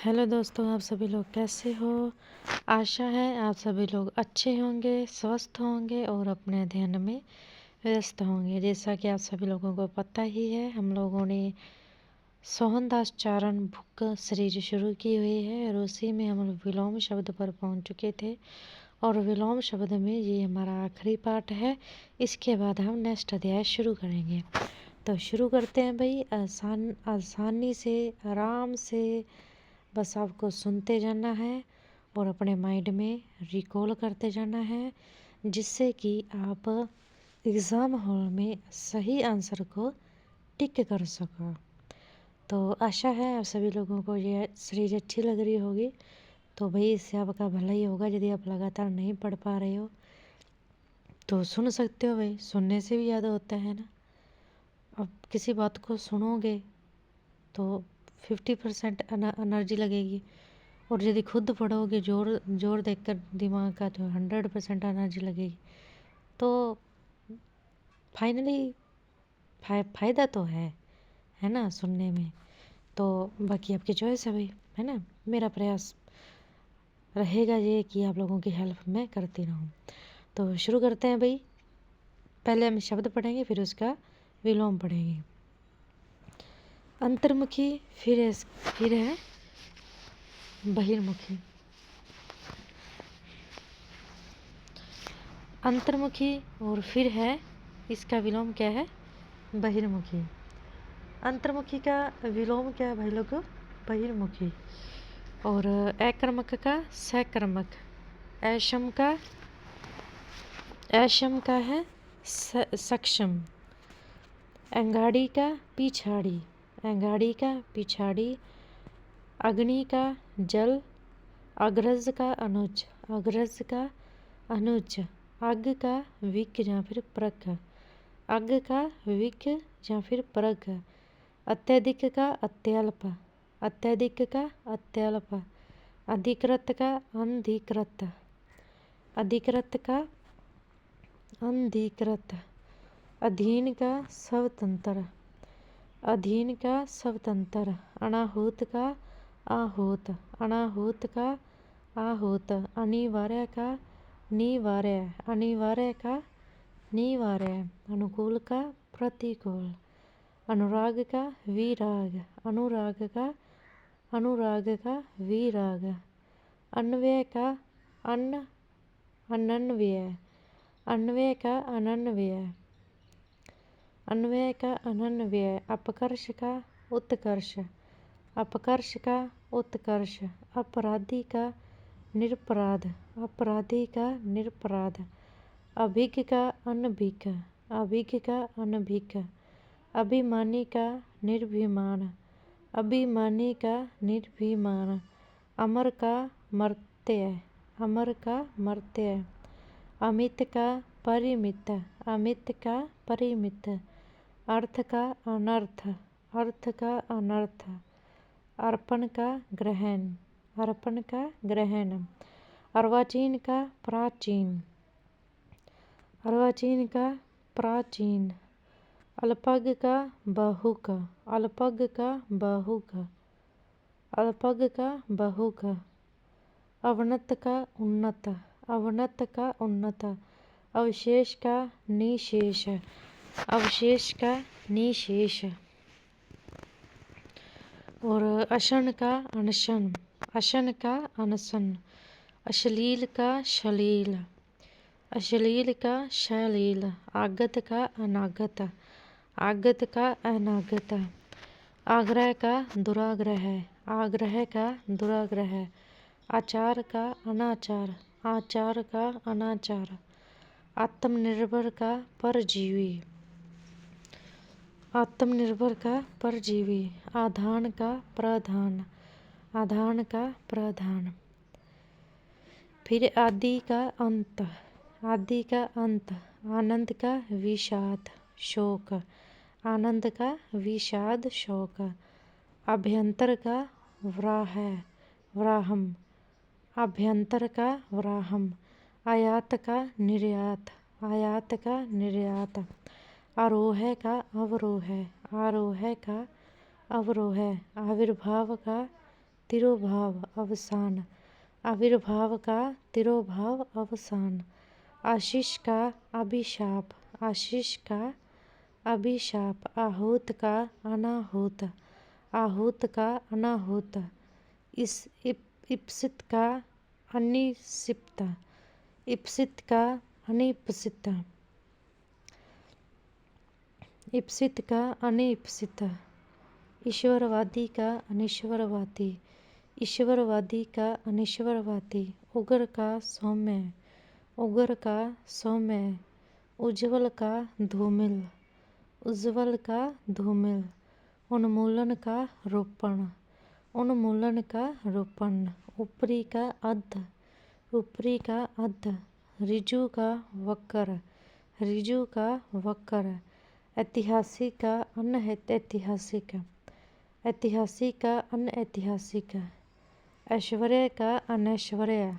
Hello दोस्तों, आप सभी लोग कैसे हो। आशा है आप सभी लोग अच्छे होंगे, स्वस्थ होंगे और अपने अध्ययन में व्यस्त होंगे। जैसा कि आप सभी लोगों को पता ही है, हम लोगों ने सोहनदास चारण बुक सीरीज शुरू की हुई है और उसी में हम विलोम शब्द पर पहुंच चुके थे और विलोम शब्द में ये हमारा आखिरी पाठ है। इसके बाद हम नेक्स्ट अध्याय शुरू करेंगे। तो शुरू करते हैं भाई। आसानी से, आराम से बस आपको सुनते जाना है और अपने माइंड में रिकॉल करते जाना है, जिससे कि आप एग्ज़ाम हॉल में सही आंसर को टिक कर सको। तो आशा है आप सभी लोगों को ये सीरीज अच्छी लग रही होगी। तो भाई इससे आपका भला ही होगा। यदि आप लगातार नहीं पढ़ पा रहे हो तो सुन सकते हो भाई, सुनने से भी याद होता है ना। अब किसी बात को सुनोगे तो 50% एनर्जी लगेगी और यदि खुद पढ़ोगे जोर जोर देकर दिमाग का तो 100% एनर्जी लगेगी। तो फाइनली फ़ायदा तो है ना सुनने में। तो बाकी आपकी चॉइस है भाई, है ना। मेरा प्रयास रहेगा ये कि आप लोगों की हेल्प मैं करती रहूँ। तो शुरू करते हैं भाई। पहले हम शब्द पढ़ेंगे, फिर उसका विलोम पढ़ेंगे। अंतर्मुखी, फिर है बहिर्मुखी। अंतर्मुखी और फिर है इसका विलोम क्या है, बहिर्मुखी। अंतर्मुखी का विलोम क्या है भाई लोग, बहिर्मुखी। और अकर्मक का सकर्मक, ऐशम का है सक्षम, अंगाड़ी का पिछाड़ी, अंगाड़ी का पिछाड़ी, अग्नि का जल, अग्रज का अनुज, अग्रज का अनुज, अग का विक या फिर प्रक, अग का विक या फिर प्रक, अत्यधिक का अत्यल्प, अत्यधिक का अत्यल्प, अधिकृत का अनधिकृत, अधिकृत का अनधिकृत, अधीन का स्वतंत्र, अधीन का स्वतंत्र, अनाहूत का आहूत, अनाहूत का आहूत, अनिवार्य का निवार्य, अनिवार्य का निवार्य, अनुकूल का प्रतिकूल, अनुराग का विराग, अनुराग का विराग, अन्वय का अनन्वय, अन्वय का अनन्वय, अन्वय का अनन्वय, अपकर्ष का उत्कर्ष, अपकर्ष का उत्कर्ष, अपराधी का निरपराध, अपराधी का निरपराध, अभिज्ञ का अनभिज्ञ, अभिज्ञ का अनभिज्ञ, अभिमानी का निर्भिमान, अभिमानी का निर्भिमान, अमर का मर्त्य, अमर का मर्त्य, अमित का परिमित, अमित का परिमित, अर्थ का अनर्थ, अर्थ का अनर्थ, अर्पण का ग्रहण, अर्पण का ग्रहण, अर्वाचीन का प्राचीन, अर्वाचीन का प्राचीन, अल्पज्ञ का बहुक, अल्पज्ञ का बहुक, अल्पज्ञ का बहुक, अवनत का उन्नत, अवनत का उन्नत, अवशेष का निशेष, अवशेष का निशेष, और अशन का अनशन, अशन का अनशन, अश्लील का शलील, अश्लील का शलील, आगत का अनागत, आगत का अनागत, आग्रह का दुराग्रह, आग्रह का दुराग्रह, आचार का अनाचार, आचार का अनाचार, आत्मनिर्भर का परजीवी, आत्मनिर्भर का परजीवी, आधान का प्रधान, आधान का प्रधान, फिर आदि का अंत, आदि का अंत, आनंद का विषाद शोक, आनंद का विषाद शोक, अभ्यंतर का व्राह व्राहम, अभ्यंतर का व्राहम, आयात का निर्यात, आयात का निर्यात, आरोह का अवरोह, आरोह का अवरोह, आविर्भाव का तिरोभाव अवसान, आविर्भाव का तिरोभाव अवसान। आशीष का अभिशाप, आशीष का अभिशाप। आहूत का अनाहूत, आहूत का अनाहूत। इप्सित का अनिप्सित, इप्सित का अनिप्सित, इप्सित का अनिप्सित। ईश्वरवादी का अनिश्वरवादी, ईश्वरवादी का अनिश्वरवादी। उग्र का सौम्य, उग्र का सौम्य। उज्ज्वल का धूमिल, उज्ज्वल का धूमिल। उन्मूलन का रोपण, उन्मूलन का रोपण। ऊपरी का अध, ऊपरी का अध। ऋजु का वक्र, ऋजु का वक्र। ऐतिहासिक का अनऐतिहासिक, ऐतिहासिक का अनऐतिहासिक। ऐश्वर्य का अनैश्वर्य,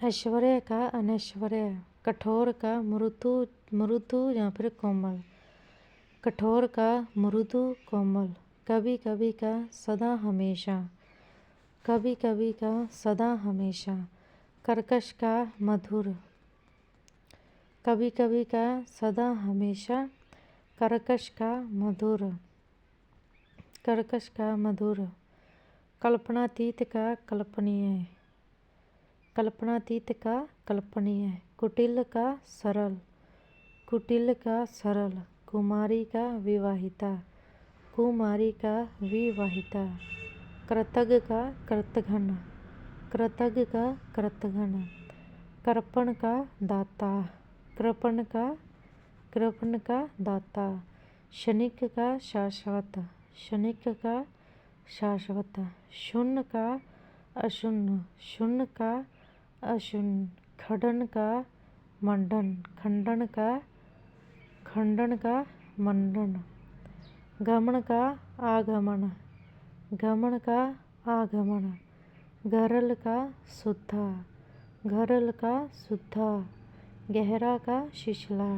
ऐश्वर्य का अनैश्वर्य। कठोर का मृदु, मृदु या फिर कोमल, कठोर का मृदु कोमल। कभी कभी का सदा हमेशा, कभी कभी का सदा हमेशा। कर्कश का मधुर, कभी कभी का सदा हमेशा। कर्कश का मधुर, कर्कश का मधुर। कल्पनातीत का कल्पनीय, कल्पनातीत का कल्पनीय। कुटिल का सरल, कुटिल का सरल। कुमारी का विवाहिता, कुमारी का विवाहिता। कृतज्ञ का कृतघ्न, कृतज्ञ का कृतघ्न। कृपण का दाता, कृपण का, कृपण का दाता। क्षणिक का शाश्वत, क्षणिक का शाश्वत। शून्य का अशून्य, शून्य का अशून्य। खंडन का मंडन, खंडन का, खंडन का मंडन। गमन का आगमन, गमन का आगमन। गरल का शुद्धा, गरल का शुद्धा। गहरा का शिशला,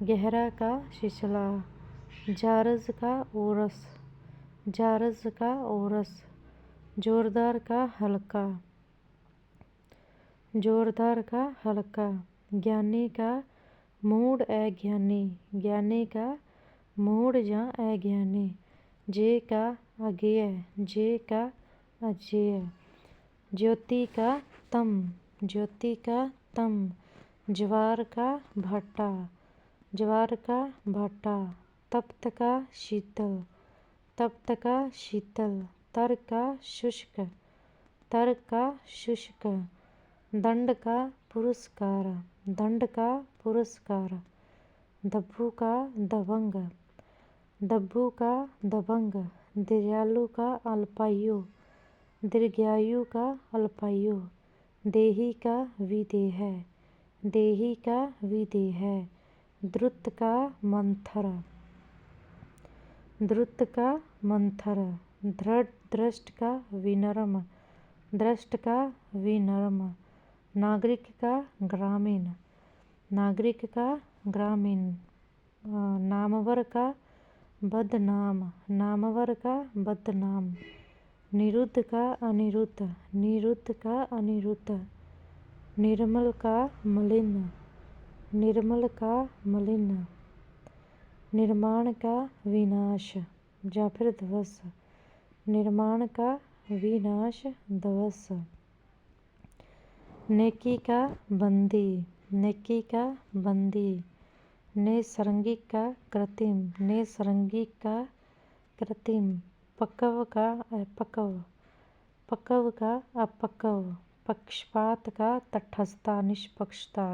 गहरा का शिशला। जारज का ओरस, जारज का ओरस। जोरदार का हल्का, जोरदार का हल्का। ज्ञानी का मूढ़ अज्ञानी, ज्ञानी का मूढ़ या अज्ञानी। जे का अज्ञेय, जे का अज्ञेय। ज्योति का तम, ज्योति का तम। ज्वार का भट्टा, ज्वार का भट्टा। तप्त का शीतल, तप्त का शीतल। तर का शुष्क, तर का शुष्क। दंड का पुरस्कार, दंड का पुरस्कार। दब्बू का दबंग, दब्बू का दबंग। दीर्घायु का अल्पायु, दीर्घायु का अल्पायु। देही का विदेह, देही का विदेह। द्रुत का मंथर, द्रुत का मंथर। दृढ़ दृष्ट का विनम्र, दृष्ट का विनम्र। नागरिक का ग्रामीण, नागरिक का ग्रामीण। नामवर का बदनाम, नामवर का बदनाम। निरुद्ध का अनिरुद्ध, निरुद्ध का अनिरुद्ध। निर्मल का मलिन, निर्मल का मलिन। निर्माण का विनाश या फिर ध्वंस, निर्माण का विनाश, ध्वंस। नेकी का बंदी, नेकी का बंदी। नैसर्गिक का कृत्रिम, नैसर्गिक का कृत्रिम। पक्व का अपक्व, पक्व का अपक्व। पक्षपात का तटस्थता, निष्पक्षता,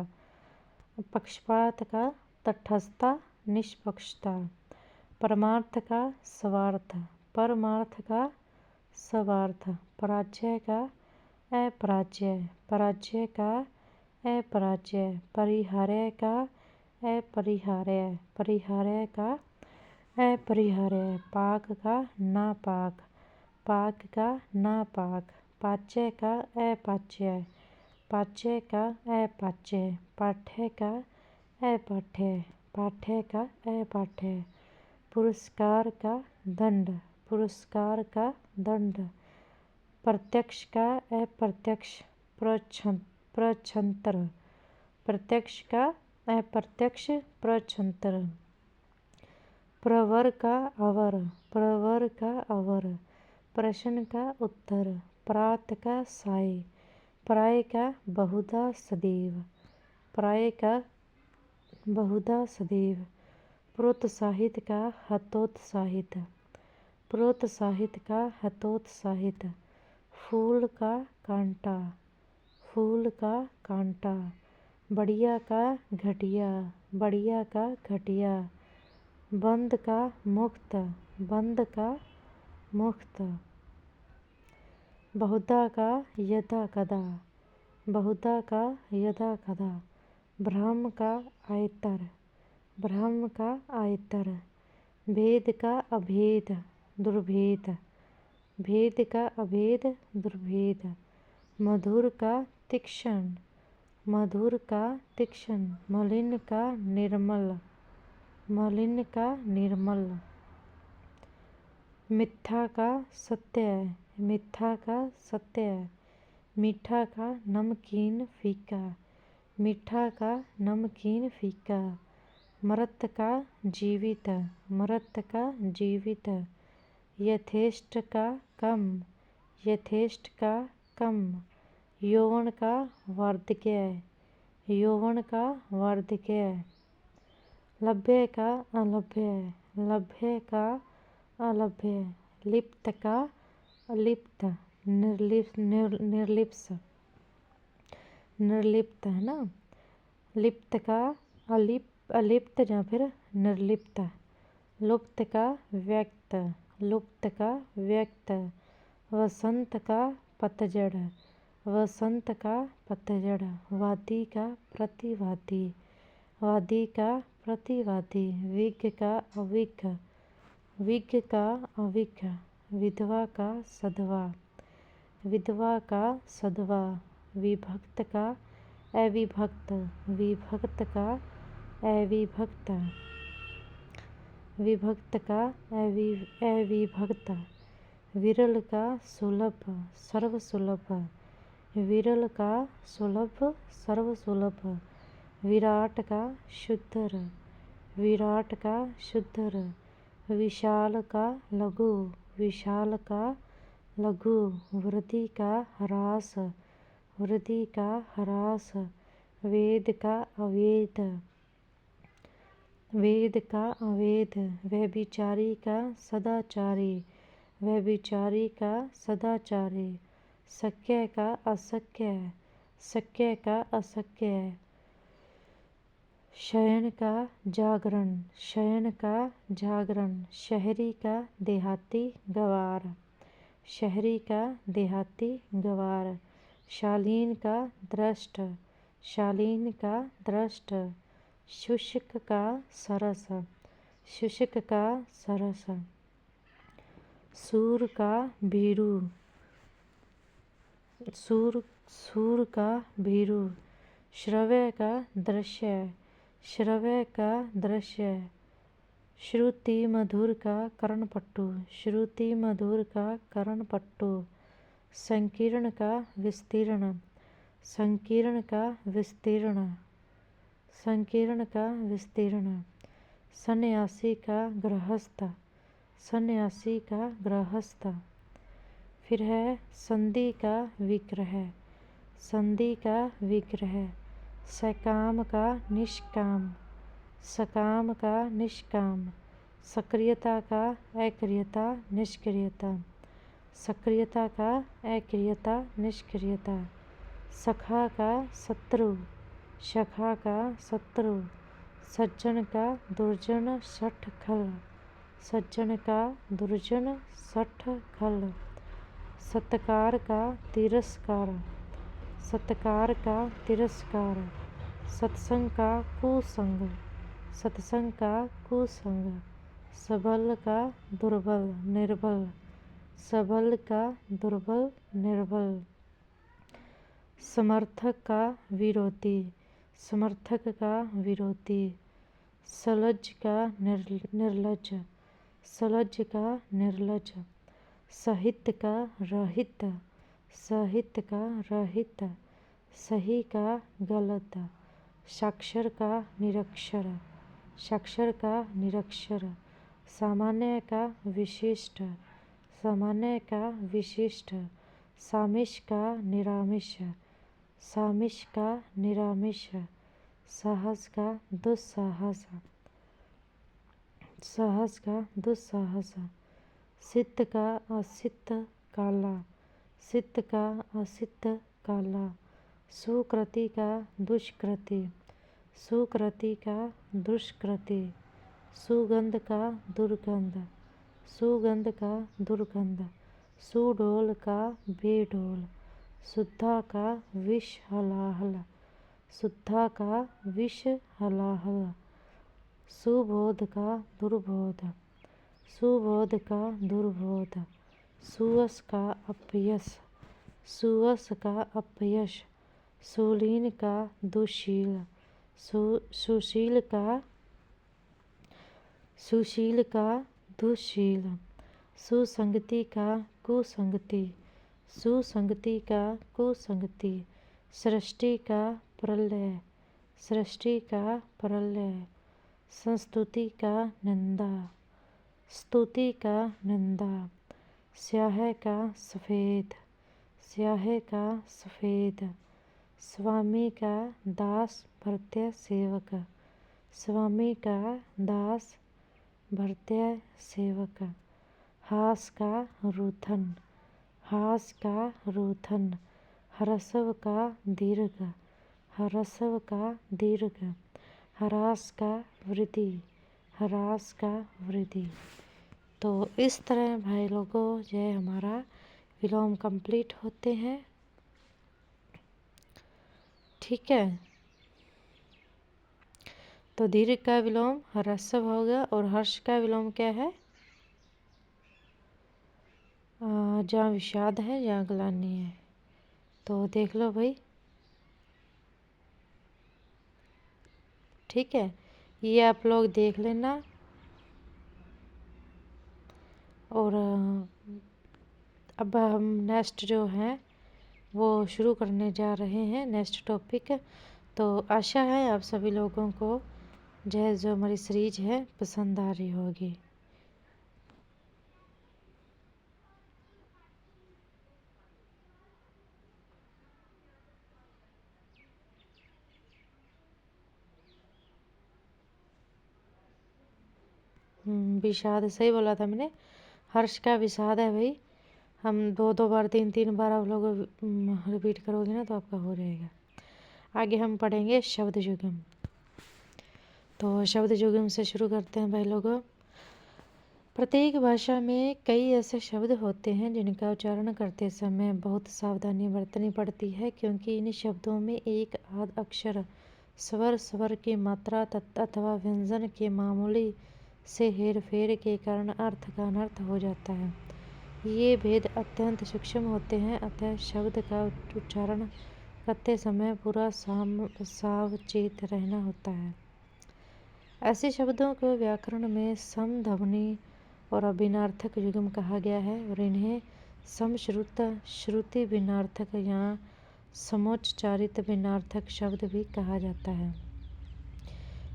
पक्षपात का तटस्थता, निष्पक्षता। परमार्थ का स्वार्थ, परमार्थ का स्वार्थ। पराजय का अपराजय, पराजय का अपराजय। परिहार्य का अपरिहार्य, परिहार्य का अपरिहार्य। पाक का नापाक, पाक का नापाक। पाच्य का अपाच्य, पाच्य का अपाच्य। पाठ्य का अपाठ्य, पाठ्य का अपाठ्य, पुरस्कार का दंड, पुरस्कार का दंड, प्रत्यक्ष का अप्रत्यक्ष, प्रच्छंतर, प्रत्यक्ष का अप्रत्यक्ष, प्रच्छंतर, प्रवर का अवर, प्रवर का अवर, प्रश्न का उत्तर, प्रात का साय, प्राय का बहुधा सदैव, प्राय का बहुधा सदैव, प्रोत्साहित का हतोत्साहित, प्रोत्साहित का हतोत्साहित, फूल का कांटा, फूल का कांटा, बढ़िया का घटिया, बढ़िया का घटिया, बंद का मुक्त, बंद का मुक्त, बहुधा का यदा कदा, बहुधा का यदा कदा, ब्रह्म का आयतर, ब्रह्म का आयतर, भेद का अभेद, दुर्भेद, भेद का अभेद, दुर्भेद, मधुर का तीक्ष्ण, मधुर का तीक्ष्ण, मलिन का निर्मल, मलिन का निर्मल, मिथ्या का सत्य, मिथ्या का सत्य, मीठा का नमकीन फीका, मीठा का नमकीन फीका, मृत का जीवित, मृत का जीवित, यथेष्ट का कम, यथेष्ट का कम, यौवन का वार्धक्य, यौवन का वार्धक्य, लभ्य का अलभ्य, लभ्य का अलभ्य, लिप्त का अलिप्त, निर्लिप्स, निर्लिप्त है ना, लिप्त का अलिप्त या फिर निर्लिप्त, लुप्त का व्यक्त, लुप्त का व्यक्त, वसंत का पतझड़, वसंत का पतझड़, वादी का प्रतिवादी, वादी का प्रतिवादी, विज्ञ का अविज्ञ, विज्ञ का अविज्ञ, विधवा का सधवा, विधवा का सधवा, विभक्त का अविभक्त, विभक्त का अविभक्त, विभक्त का अविभक्त, विरल का सुलभ, सर्वसुलभ, विरल का सुलभ, सर्वसुलभ, विराट का शुद्धर, विराट का शुद्धर, विशाल का लघु, विशाल का लघु, वृद्धि का ह्रास, वृद्धि का ह्रास, वेद का अवेद, वेद का अवेद, व्यभिचारी का सदाचारी, व्यभिचारी का सदाचारी, शक्य का अशक्य, शक्य का अशक्य, शयन का जागरण, शयन का जागरण, शहरी का देहाती गवार, शहरी का देहाती गवार, शालीन का दृष्ट, शालीन का दृष्ट, शुष्क का सरस, शुष्क का सरस, सूर का भीरू, सूर, सूर का भीरू, श्रव्य का दृश्य, श्रव्य का दृश्य, श्रुति मधुर का कर्णपट्टु, श्रुति मधुर का कर्णपट्टु, संकीर्ण का विस्तीर्ण, संकीर्ण का विस्तीर्ण, संकीर्ण का विस्तीर्ण, सन्यासी का गृहस्थ, सन्यासी का गृहस्थ, फिर है संधि का विग्रह, संधि का विग्रह, सकाम का निष्काम, सकाम का निष्काम, सक्रियता का अक्रियता, निष्क्रियता, सक्रियता का अक्रियता, निष्क्रियता, सखा का शत्रु, सखा का शत्रु, सज्जन का दुर्जन सठ खल, सज्जन का दुर्जन सठ खल, सत्कार का तिरस्कार, सत्कार का तिरस्कार, सत्संग का कुसंग, सत्संग का कुसंग, सबल का दुर्बल निर्बल, सबल का दुर्बल निर्बल, समर्थक का विरोधी, समर्थक का विरोधी, सलज का निर्लज, सलज का निर्लज। साहित्य का रहित, साहित्य का रहित। सही का गलत। साक्षर का निरक्षर, साक्षर का निरक्षर। सामान्य का विशिष्ट, सामान्य का विशिष्ट। सामिश का निरामिष, सामिश का निरामिष। साहस का दुस्साहस, साहस का दुस्साहस। सिद्ध का असिद्ध काला, सिद्ध का असिद्ध काला। सुकृति का दुष्कृति, सुकृति का दुष्कृति। सुगंध का दुर्गंध, सुगंध का दुर्गंध। सुडोल का बेडोल, शुद्धा का विष हलाहल, शुद्धा का विष हलाहल। सुबोध का दुर्बोध, सुबोध का दुर्बोध। सुयश का अपयश, सुयश का अपयश। सुलीन का दुशील, सुशील का सुशील का दुशील। सुसंगति का कुसंगति, सुसंगति का कुसंगति। सृष्टि का प्रलय, सृष्टि का प्रलय। संस्तुति का निंदा, स्तुति का निंदा। स्याह का सफ़ेद, स्याह का सफ़ेद। स्वामी का दास भृत्य सेवक, स्वामी का दास भृत्य सेवक। हास का रूथन, हास का रूथन। ह्रस्व का दीर्घ, ह्रस्व का दीर्घ। ह्रास का वृद्धि, ह्रास का वृद्धि। तो इस तरह भाई लोगों ये हमारा विलोम कंप्लीट होते हैं। ठीक है, तो दीर्घ का विलोम ह्रस्व होगा और हर्ष का विलोम क्या है? जहाँ विषाद है जहाँ ग्लानि है। तो देख लो भाई, ठीक है, ये आप लोग देख लेना। और अब हम नेक्स्ट जो है वो शुरू करने जा रहे हैं नेक्स्ट टॉपिक। तो आशा है आप सभी लोगों को जो हमारी सीरीज है पसंद आ रही होगी। विषाद सही बोला था मैंने, हर्ष का विषाद है भाई। हम दो बार तीन बार आप लोग रिपीट करोगे ना तो आपका हो जाएगा। आगे हम पढ़ेंगे शब्द युग्म। तो शब्द युग्म से शुरू करते हैं भाई लोगों। प्रत्येक भाषा में कई ऐसे शब्द होते हैं जिनका उच्चारण करते समय बहुत सावधानी बरतनी पड़ती है, क्योंकि इन शब्दों में एक आध अक्षर, स्वर की मात्रा अथवा व्यंजन के मामूली से हेरफेर के कारण अर्थ का अनर्थ हो जाता है। ये भेद अत्यंत सूक्ष्म होते हैं, अतः शब्द का उच्चारण करते समय पूरा सावचेत रहना होता है। ऐसे शब्दों को व्याकरण में समध्वनि और अभिन्नार्थक युग्म कहा गया है और इन्हें समश्रुत, श्रुति भिन्नार्थक या समोच्चारित भिन्नार्थक शब्द भी कहा जाता है,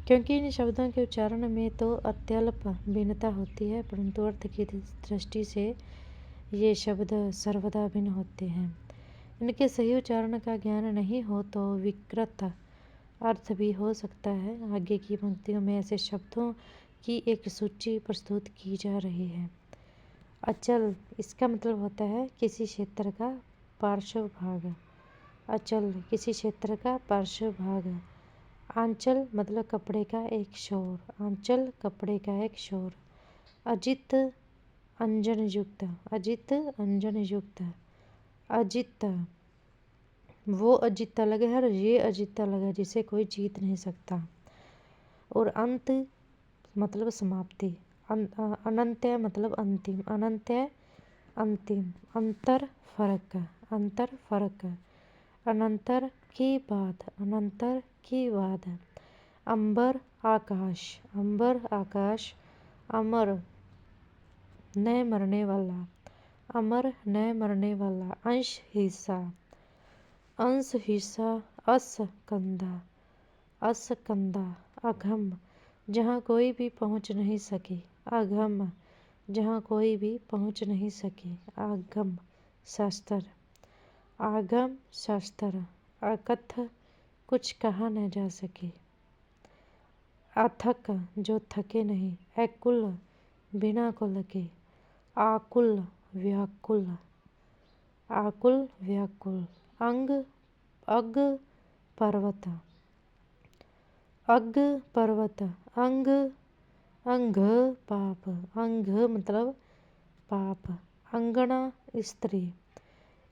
क्योंकि इन शब्दों के उच्चारण में तो अत्यल्प भिन्नता होती है, परंतु अर्थ की दृष्टि से ये शब्द सर्वदा भिन्न होते हैं। इनके सही उच्चारण का ज्ञान नहीं हो तो विकृत अर्थ भी हो सकता है। आगे की पंक्तियों में ऐसे शब्दों की एक सूची प्रस्तुत की जा रही है। अचल, इसका मतलब होता है किसी क्षेत्र का पार्श्व भाग। अचल, किसी क्षेत्र का पार्श्व भाग। आंचल मतलब कपड़े का एक छोर, आंचल कपड़े का एक छोर। अजित अंजन युक्त, अजित अंजन युक्त। अजित, वो अजित अलग है और ये अजित अलग है जिसे कोई जीत नहीं सकता। और अंत मतलब समाप्ति। अनंत्य मतलब अंतिम, अनंत्य अंतिम। अंतर फर्क, अंतर फर्क। अनंतर के बाद, अनंतर के बाद। अंबर आकाश, अंबर आकाश। अमर न मरने वाला, अमर न मरने वाला। अंश हिस्सा, अंश हिस्सा। असकंदा, असकंदा। अगम, जहाँ कोई भी पहुँच नहीं सके, अगम, जहाँ कोई भी पहुँच नहीं सके। आगम शास्त्र, आगम शास्त्र। अकथ, कुछ कहा न जा सके। अथक, जो थके नहीं। अकुल, बिना कुल के। आकुल व्याकुल, आकुल व्याकुल। अंग, अग पर्वत, अग पर्वत। अंग, अंग पाप, अंग मतलब पाप। अंगना स्त्री,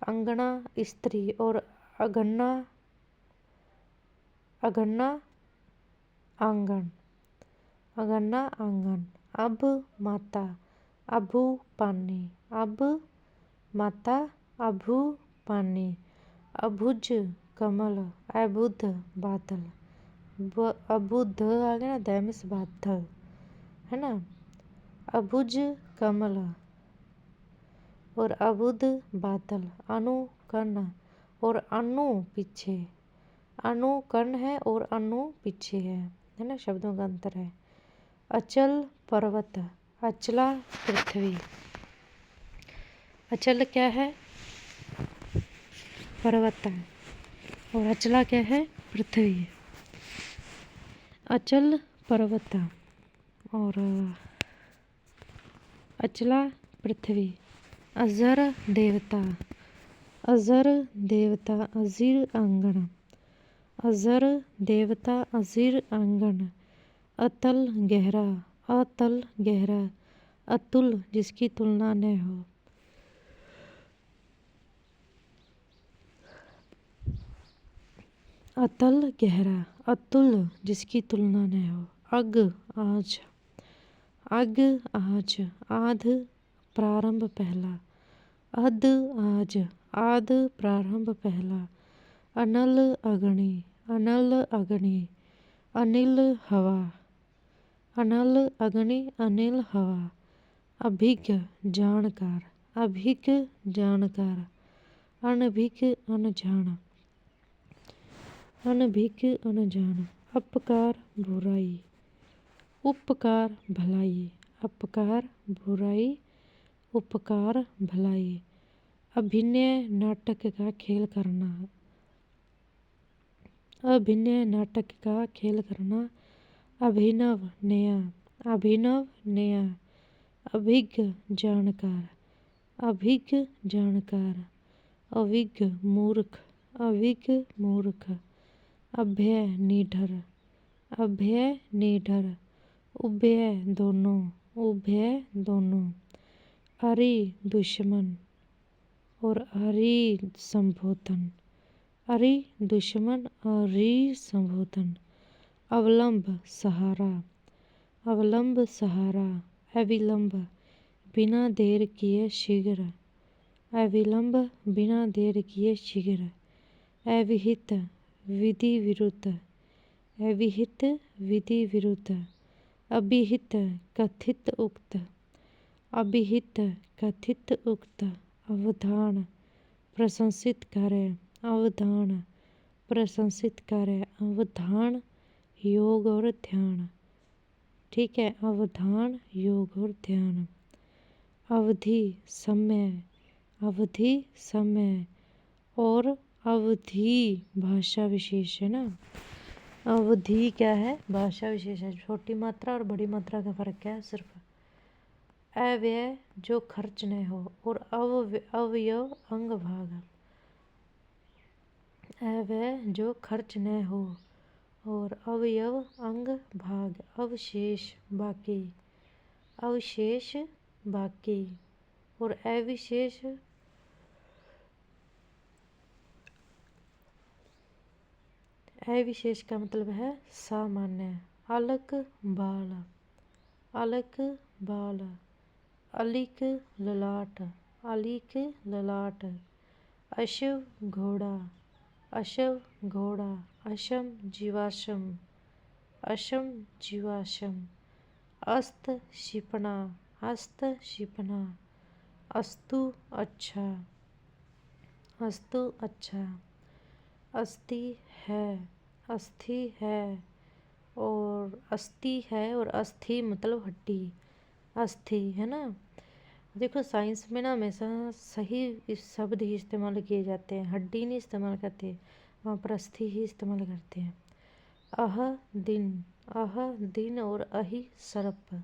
अंगना स्त्री। और अगन्ना, अगन्ना आंगन, अगन्ना आंगन। अब माता, अभू पानी, अब माता अभू पानी। अभुज कमल, अबुध बादल। अबुध आ गया ना, दैमिस बादल है ना। अभुज कमल और अबुध बादल। अनु कर्ण और अनु पीछे, अनु कर्ण है और अनु पीछे है ना, शब्दों का अंतर है। अचल पर्वत, अचला पृथ्वी। अचल क्या है? पर्वत है। और अचला क्या है? पृथ्वी। अचल पर्वत और अचला पृथ्वी। अजर देवता, अजर देवता। अजीर आंगन, अजर देवता। अजीर आंगन। अतल गहरा, अतल गहरा। अतुल, जिसकी तुलना न हो। अतल गहरा, अतुल, जिसकी तुलना न हो। अग आज, अग आज। आध, प्रारंभ पहला। अध आज, आद प्रारंभ पहला। अनल अग्नि, अनल अग्नि। अनिल हवा, अनल अग्नि, अनिल हवा। अभिज्ञ, जानकार, अभिज्ञ जानकार। अनभिज्ञ अनजान, अनभिज्ञ अनजान। अपकार बुराई, उपकार भलाई। अपकार बुराई, उपकार भलाई। अभिनय नाटक का खेल करना, अभिनय नाटक का खेल करना। अभिनव नया, अभिनव नया। अभिज्ञ जानकार, अभिज्ञ जानकार। अविज्ञ मूर्ख, अविज्ञ मूर्ख। अभय निडर, अभय निडर। उभय दोनों, उभय दोनों। अरि दुश्मन और अरि संबोधन। अरि दुश्मन, अरि संबोधन। अवलंब सहारा, अवलंब सहारा। अविलंब, बिना देर किए शीघ्र, अविलंब, बिना देर किए शीघ्र। अविहित, विधि विरुद्ध, अविहित, विधि विरुद्ध। अभिहित, कथित उक्त, अभिहित, कथित उक्त। अवधान, प्रशंसित कार्य, अवधान, प्रशंसित कार्य। अवधान, योग और ध्यान। ठीक है, अवधान, योग और ध्यान। अवधि समय, अवधि समय। और अवधि भाषा विशेष है ना। अवधि क्या है? भाषा विशेष है। छोटी मात्रा और बड़ी मात्रा का फर्क क्या है? सिर्फ अव्यय, जो खर्च न हो, और अवयव अंग भाग। अव्यय, जो खर्च न हो, और अवयव अंग भाग। अवशेष, बाकी, अवशेष बाकी। और अविशेष, अविशेष का मतलब है सामान्य। अलक बाल, अलक बाल। अलिक ललाट, अलिक ललाट। अश्व घोड़ा, अश्व घोड़ा। अशम जीवाश्म, अशम जीवाशम, अस्त शिपना, अस्त शिपना, अस्तु अच्छा, अस्तु अच्छा, अस्थि है, अस्थि है, और अस्थि है और अस्थि मतलब हड्डी, अस्थि है ना। देखो साइंस में ना हमेशा सही शब्द ही इस्तेमाल किए जाते हैं, हड्डी नहीं इस्तेमाल करते, वहाँ पर अस्थि ही इस्तेमाल करते हैं। अह दिन, अह दिन और अहि सर्प,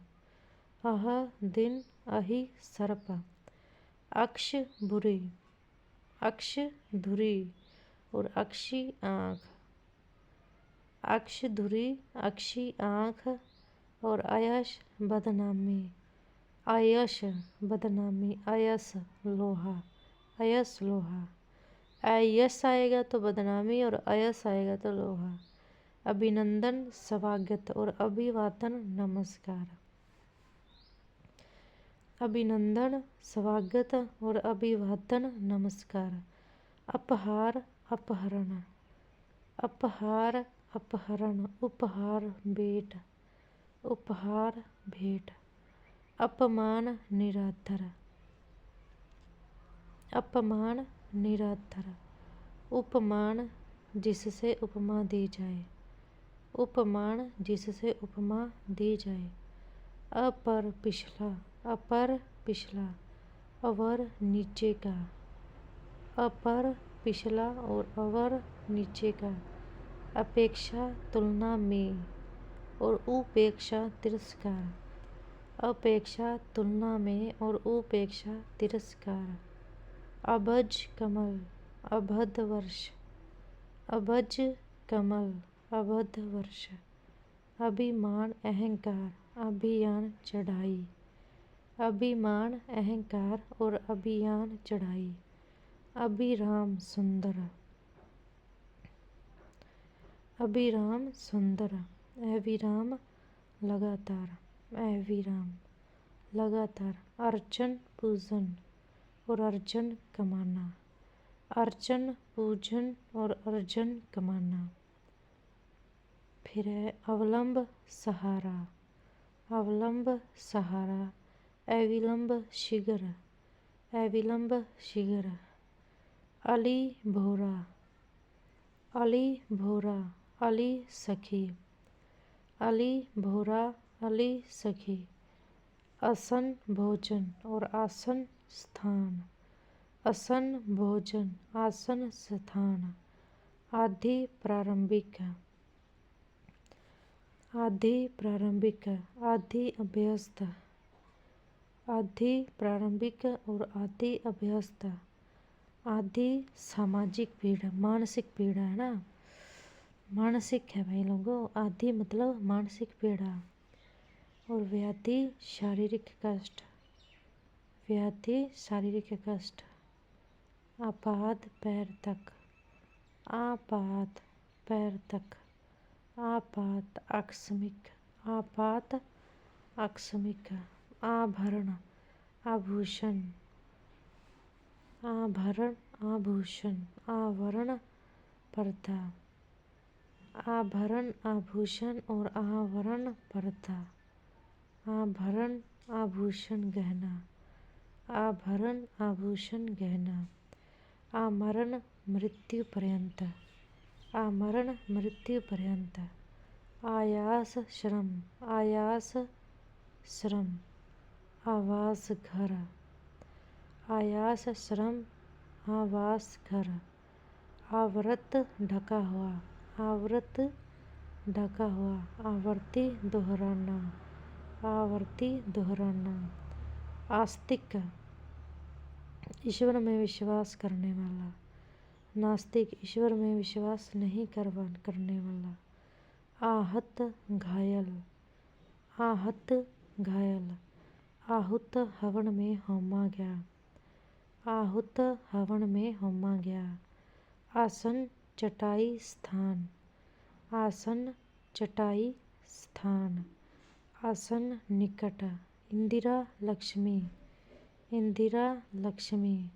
अह दिन अहि सर्प, अक्ष बुरी, अक्ष धुरी और अक्षी आँख, अक्ष धुरी, अक्षी आँख और आयश बदनामी, आयश बदनामी, अयस लोहा, अयस लोहा, अयस आएगा तो बदनामी और अयस आएगा तो लोहा। अभिनंदन स्वागत और अभिवादन नमस्कार, अभिनंदन स्वागत और अभिवादन नमस्कार। अपहार अपहरण, अपहार अपहरण, उपहार भेंट, उपहार भेंट। अपमान निरादर, अपमान निरादर, उपमान जिससे उपमा दी जाए, उपमान जिससे उपमा दी जाए। अपर पिछला, अपर पिछला, अवर नीचे का, अपर पिछला और अवर नीचे का। अपेक्षा तुलना में और उपेक्षा तिरस्कार, अपेक्षा तुलना में और उपेक्षा तिरस्कार। अभज कमल, अभद वर्ष, अभज कमल, अभद वर्ष। अभिमान अहंकार, अभियान चढ़ाई, अभिमान अहंकार और अभियान चढ़ाई। अभिराम सुंदर, अभिराम सुंदर, अविराम लगातार, अविराम लगातार। अर्चन पूजन और अर्जन कमाना, अर्चन पूजन और अर्जन कमाना। फिर है अवलंब सहारा, अवलंब सहारा, अविलंब शीघ्र, अविलंब शीघ्र। अली भोरा, अली भोरा, अली सखी, अली भोरा, अली सखी। आसन भोजन और आसन स्थान, आसन भोजन, आसन स्थान। आदि प्रारंभिक, आदि प्रारंभिक, आदि अभ्यस्त, आदि प्रारंभिक और आदि अभ्यस्त। आदि सामाजिक पीड़ा, मानसिक पीड़ा है ना, मानसिक है भाई लोगों। आदि मतलब मानसिक पीड़ा। और व्याधि शारीरिक कष्ट, व्याधि शारीरिक कष्ट। आपात पैर तक, आपात पैर तक। आपात आकस्मिक, आपात आकस्मिक। आभरण आभूषण, आभरण आभूषण। आवरण पर्दा, आभरण आभूषण और आवरण पर्दा। आभरण आभूषण गहना, आभरण आभूषण गहना। आमरण मृत्यु पर्यंत, आमरण मृत्यु पर्यंत। आयास श्रम, आयास श्रम। आवास घर, आयास श्रम, आवास घर। आवृत ढका हुआ, आवृत ढका हुआ। आवर्ती दोहराना, आवर्ती दोहराना। आस्तिक ईश्वर में विश्वास करने वाला, नास्तिक ईश्वर में विश्वास नहीं करने वाला। आहत घायल, आहत घायल। आहुत हवन में होमा गया, आहुत हवन में होमा गया। आसन चटाई स्थान, आसन चटाई स्थान। आसन निकट। इंदिरा लक्ष्मी, इंदिरा लक्ष्मी।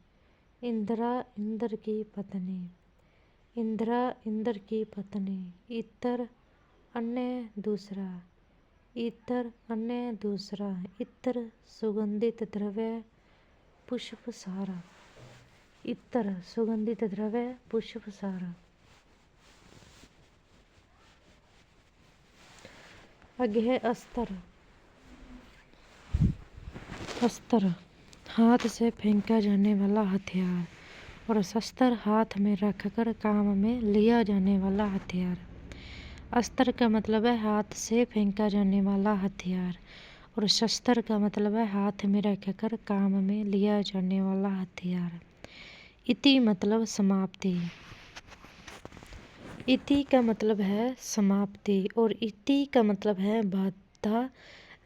इंदिरा इंद्र की पत्नी, इंदिरा इंद्र की पत्नी। इतर अन्य दूसरा, इतर अन्य दूसरा, इत्र सुगंधित द्रव्य, पुष्प सारा, इत्र सुगंधित द्रव्य, पुष्प सारा। अग्नि अस्त्र, अस्त्र हाथ से फेंका जाने वाला हथियार और शस्त्र हाथ में रखकर काम में लिया जाने वाला हथियार। अस्त्र का मतलब है हाथ से फेंका जाने वाला हथियार और शस्त्र का मतलब है हाथ में रखकर काम में लिया जाने वाला हथियार। इति मतलब समाप्ति, इति का मतलब है समाप्ति और इति का मतलब है बाधा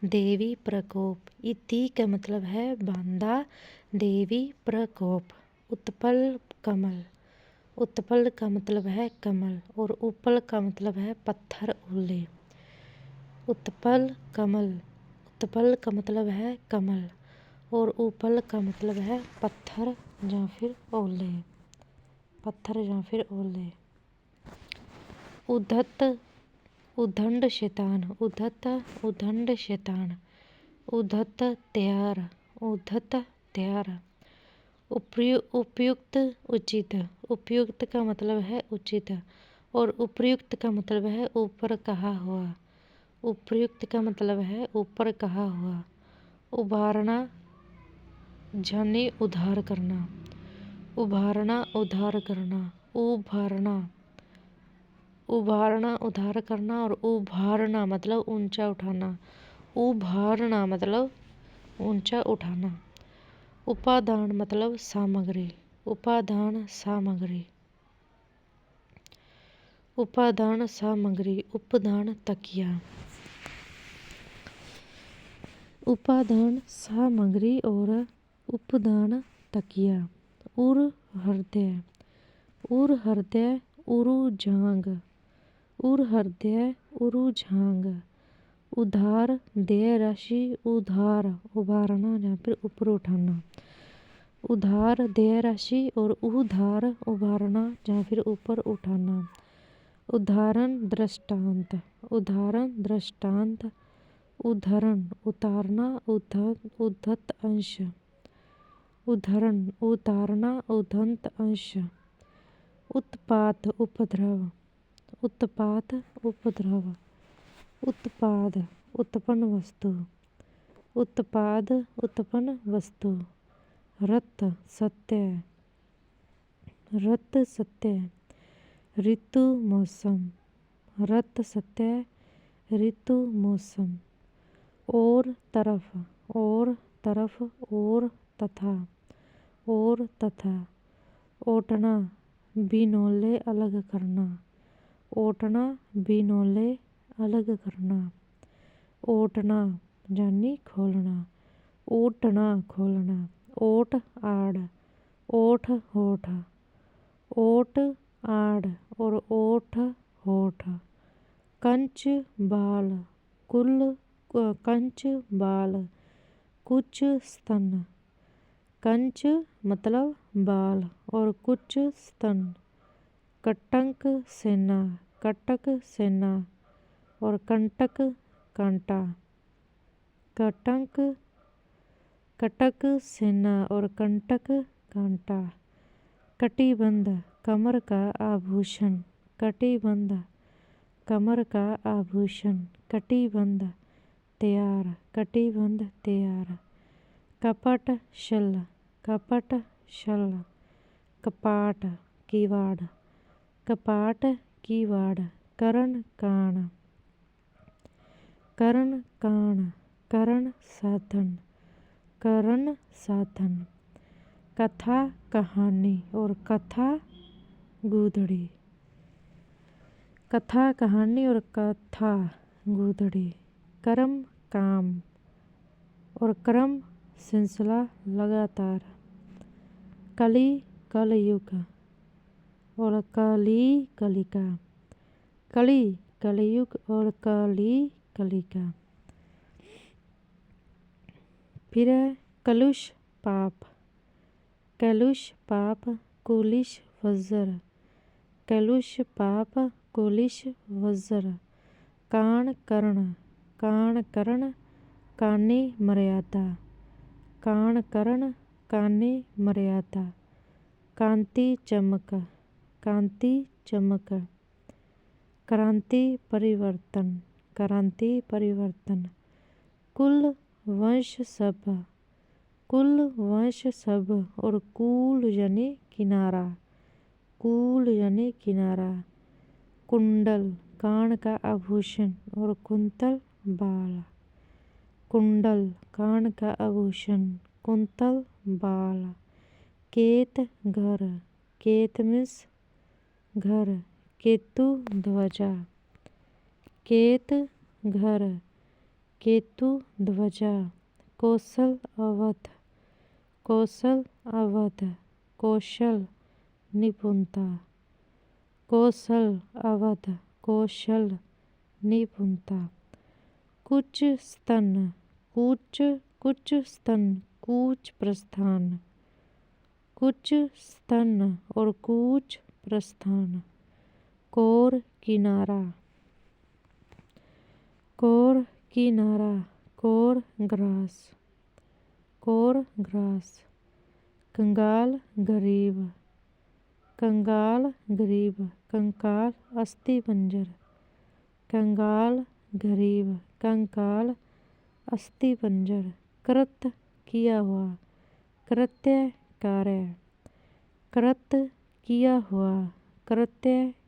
देवी प्रकोप। इति का मतलब है बाधा देवी प्रकोप। उत्पल कमल, उत्पल का मतलब है कमल और उपल का मतलब है पत्थर ओले। उत्पल कमल, उत्पल का मतलब है कमल और उपल का मतलब है पत्थर या फिर ओले, पत्थर या फिर ओले। उद्धत, उद्दंड शैतान, उद्धत उद्दंड शैतान। उद्धत तैयार, उद्धत तैयार। उपयुक्त उचित, उपयुक्त का मतलब है उचित और उपयुक्त का मतलब है ऊपर कहा हुआ, उपयुक्त का मतलब है ऊपर कहा हुआ। उभारना यानी उधार करना, उभारना उधार करना, उभारना, उभारना उधार करना और उभारना मतलब ऊंचा उठाना, उभारना मतलब ऊंचा उठाना। उपादान मतलब सामग्री, उपादान सामग्री, उपादान सामग्री। उपदान तकिया, उपादान सामग्री और उपदान तकिया। उर हृदय, उर हृदय उरु झांग, उर हृदय उरु झांग। उधार देय राशि, उधार उभारना या फिर ऊपर उठाना। उधार देय राशि और उधार उभारना या फिर ऊपर उठाना। उदाहरण दृष्टांत, उदाहरण दृष्टांत। उदाहरण उतारना, उद्धत अंश, उदाहरण उतारना, उद्धत अंश। उत्पात उपद्रव, उत्पात उपद्रव। उत्पाद उत्पन्न वस्तु, उत्पाद उत्पन्न वस्तु। रत सत्य, रत सत्य। ऋतु मौसम, रत सत्य ऋतु मौसम। और तरफ, और तरफ और तथा, और तथा। ओटना बिनौले अलग करना, ओटना बिनौले अलग करना। ओटना यानी खोलना, ओटना खोलना। ओट आड़, ओठ होठ, ओट आड़ और ओठ होठ। कंच बाल, कुल कंच बाल, कुछ स्तन। कंच मतलब बाल और कुछ स्तन। कटंक सेना, कटक सेना और कंटक कांटा। कटंक कटक सेना और कंटक कांटा। कटिबंध कमर का आभूषण, कटिबंध कमर का आभूषण। कटिबंध तैयार, कटिबंध तैयार। कपट शल, कपट शल। कपाट किवाड़, कपाट किवाड़। करण काण, करण काण। करण साधन, करण साधन। कथा कहानी और कथा गूढ़ी, कथा कहानी और कथा गूढ़ी। कर्म काम और क्रम सिलसिला लगातार। कली कलयुग और कली कलिका। कली कलयुग और कली कलिका। फिर कलुष पाप, कलुष पाप कुलिश वज्र। कलुष पाप कुलिश वज्र। कान करण कानी मर्यादा, कान करण कानी मर्यादा। कांति चमक, क्रांति परिवर्तन। कुल वंश सब और कूल यानी किनारा। कुंडल कान का आभूषण और कुंतल बाल। कुंडल कान का आभूषण, कुंतल बाल। केत मीन्स घर। केतु ध्वजा, कौशल अवध, कौशल निपुणता। कुच स्तन, कूच प्रस्थान। कोर किनारा, कोर ग्रास। कंगाल गरीब, कंकाल अस्थिपंजर। कंगाल गरीब, कंकाल अस्थिपंजर। कृत किया हुआ, कृत्य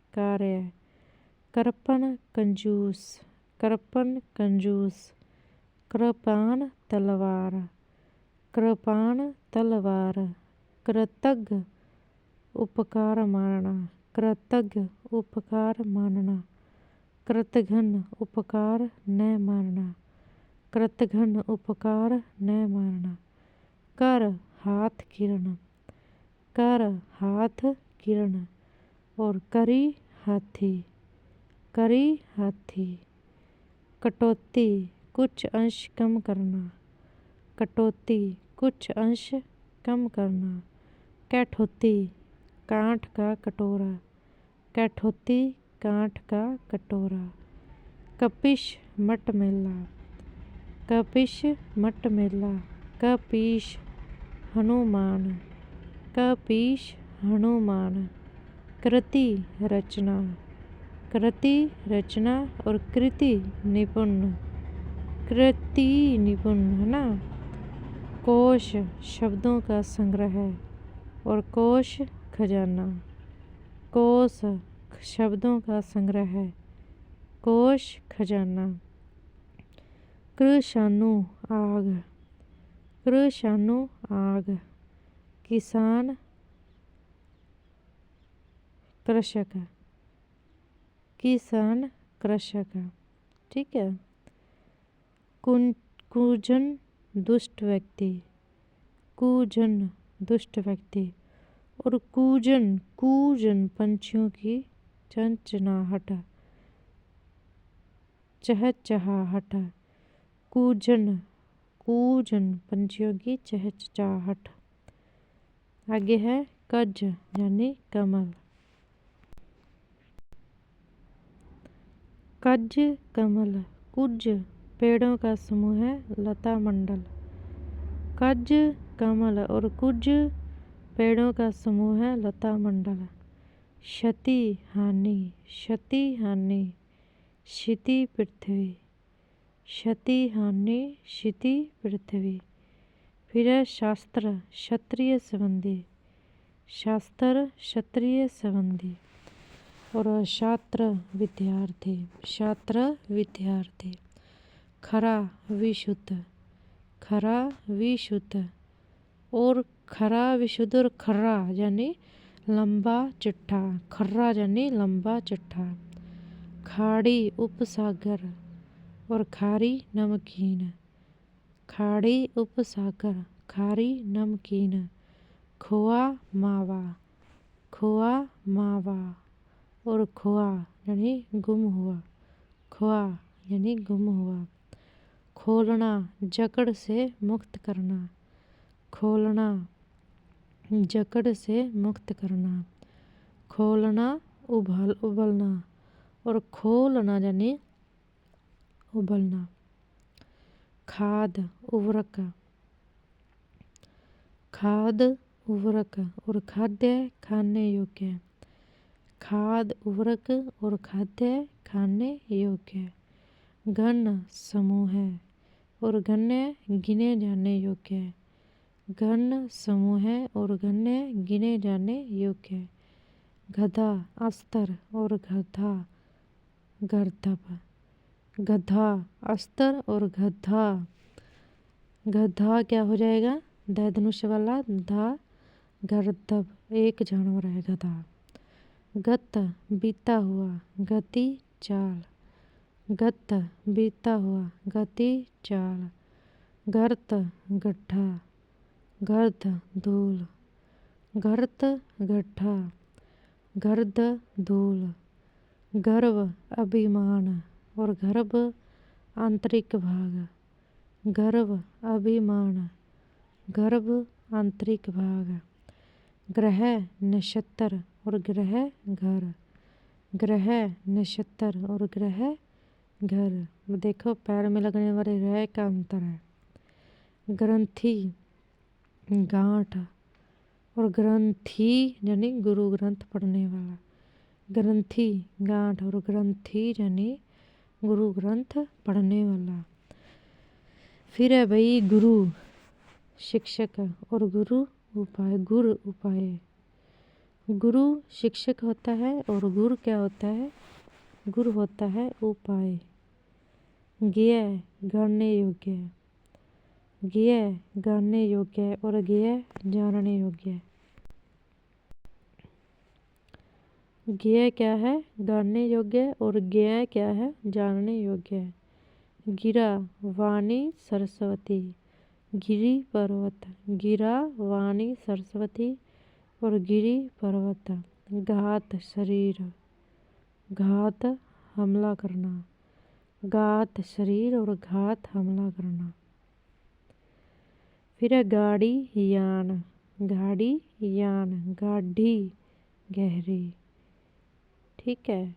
कार्य। कृपण कंजूस। कृपाण तलवार। कृतज्ञ उपकार मानना। कृतघ्न उपकार न मानना। कर हाथ किरण और करी हाथी। कटौती कुछ अंश कम करना। कैठोती कांठ का कटोरा। कपिश मट मेला। कपीश हनुमान। कृति रचना और कृति निपुण है ना। कोश शब्दों का संग्रह और कोश खजाना। कोश शब्दों का संग्रह, कोश खजाना। कृशानु आग। किसान कृषक। ठीक है। कुजन दुष्ट व्यक्ति। और कूजन पंछियों की चहचहाहट। कूजन पंछियों की चहचहाहट। आगे है कज यानी कमल। कज कमल। कुज पेड़ों का समूह है, लता मंडल। कज कमल और कुज पेड़ों का समूह है, लता मंडल। क्षति हानि। क्षिति पृथ्वी। फिर है शास्त्र क्षत्रिय संबंधी। और छात्र विद्यार्थी। खरा विशुद्ध। और खर्रा यानी लंबा चिट्ठा। खाड़ी उपसागर और खारी नमकीन। खोआ मावा और खोआ यानी गुम हुआ। खोलना जकड़ से मुक्त करना। खोलना उबलना। और खोलना यानी उबलना। खाद उर्वरक, खाद उर्वरक और खाद्य खाने योग्य। खाद उर्वरक और खाद्य खाने योग्य। घन समूह है और गण्य गिने जाने योग्य। घन समूह है और गण्य गिने जाने योग्य। गधा अस्तर और गधा गर्दभ। गधा अस्तर और गधा, गधा क्या हो जाएगा, द धनुष वाला धा, गर्दभ एक जानवर है गधा। गत बीता हुआ, गति चाल। गत बीता हुआ, गति चाल। गर्त गड्ढा, गर्द धूल। गर्त गड्ढा, गर्द धूल। गर्व अभिमान और गर्भ आंतरिक भाग। गर्भ अभिमान, गर्भ आंतरिक भाग। ग्रह नक्षत्र और ग्रह घर। ग्रह नक्षत्र और ग्रह घर, देखो पैर में लगने वाले रह का अंतर है। ग्रंथि गांठ और ग्रंथि यानी गुरु ग्रंथ पढ़ने वाला। ग्रंथि गांठ और ग्रंथि यानी गुरु ग्रंथ पढ़ने वाला। फिर है भाई गुरु शिक्षक और गुरु उपाय। गुरु उपाय, गुरु शिक्षक होता है और गुरु क्या होता है, गुरु होता है उपाय। ज्ञेय जानने योग्य, ज्ञेय जानने योग्य और ज्ञेय जानने योग्य। ज्ञेय क्या है, जानने योग्य और ज्ञेय क्या है, जानने योग्य। गिरा वाणी सरस्वती, गिरी पर्वत। गिरा वाणी सरस्वती और गिरी पर्वत। घात शरीर, घात हमला करना। घात शरीर और घात हमला करना। फिर है गाड़ी यान। गाड़ी यान, गाढ़ी गहरी। ठीक है।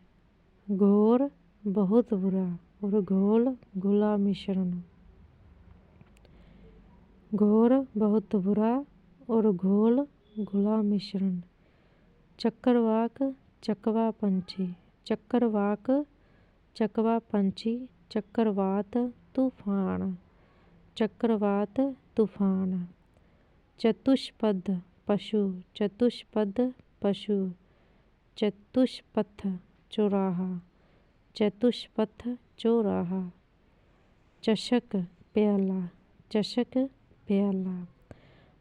घोर बहुत बुरा और घोल घुला मिश्रण। घोर बहुत बुरा और घोल घुला मिश्रण। चक्रवाक चकवा पंछी। चक्रवाक चकवा पंछी। चक्रवात तूफान। चक्रवात तूफान। चतुष्पद पशु। चतुष्पद पशु। चतुष्पथ चौराहा। चतुष्पथ चौराहा। चषक प्याला। चषक प्याला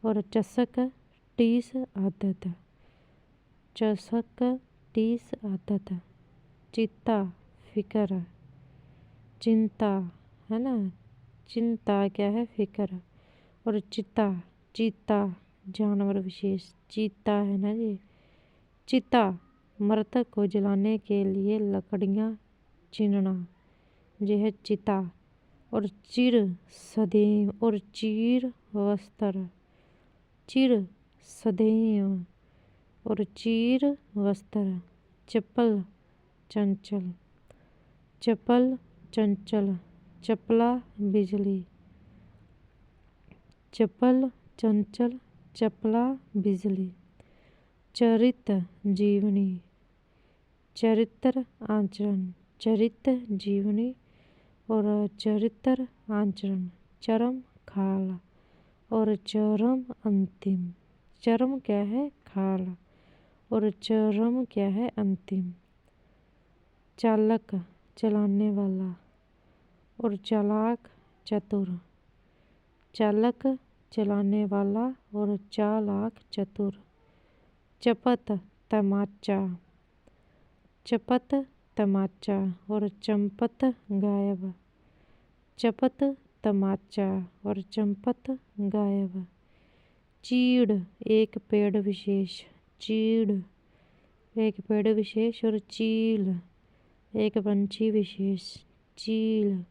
और चषक 30 आदत। चषक 30 आदत। चित्ता फिकर। चिंता है ना, चिंता क्या है, फिकर। और चिता, चीता जानवर विशेष, चीता है ना ये। चिता मृतक को जलाने के लिए लकड़ियाँ चीरना, यह है चिता। और चिर सदैव और चीर वस्त्र। चिर सदैव और चीर वस्त्र। चपल चंचल। चपल चंचल। चपला बिजली। चपल चंचल चपला बिजली। चरित्र जीवनी। चरित्र आचरण। चरित्र जीवनी और चरित्र आचरण। चरम खाल और चरम अंतिम। चरम क्या है, खाल और चरम क्या है, अंतिम। चालक चलाने वाला और चालाक चतुर। चालक चलाने वाला और चालाक चतुर। चपत तमाचा। चपत तमाचा और चंपत गायब। चपत तमाचा और चंपत गायब। चीड़ एक पेड़ विशेष। चीड़ एक पेड़ विशेष और चील एक पंछी विशेष। चील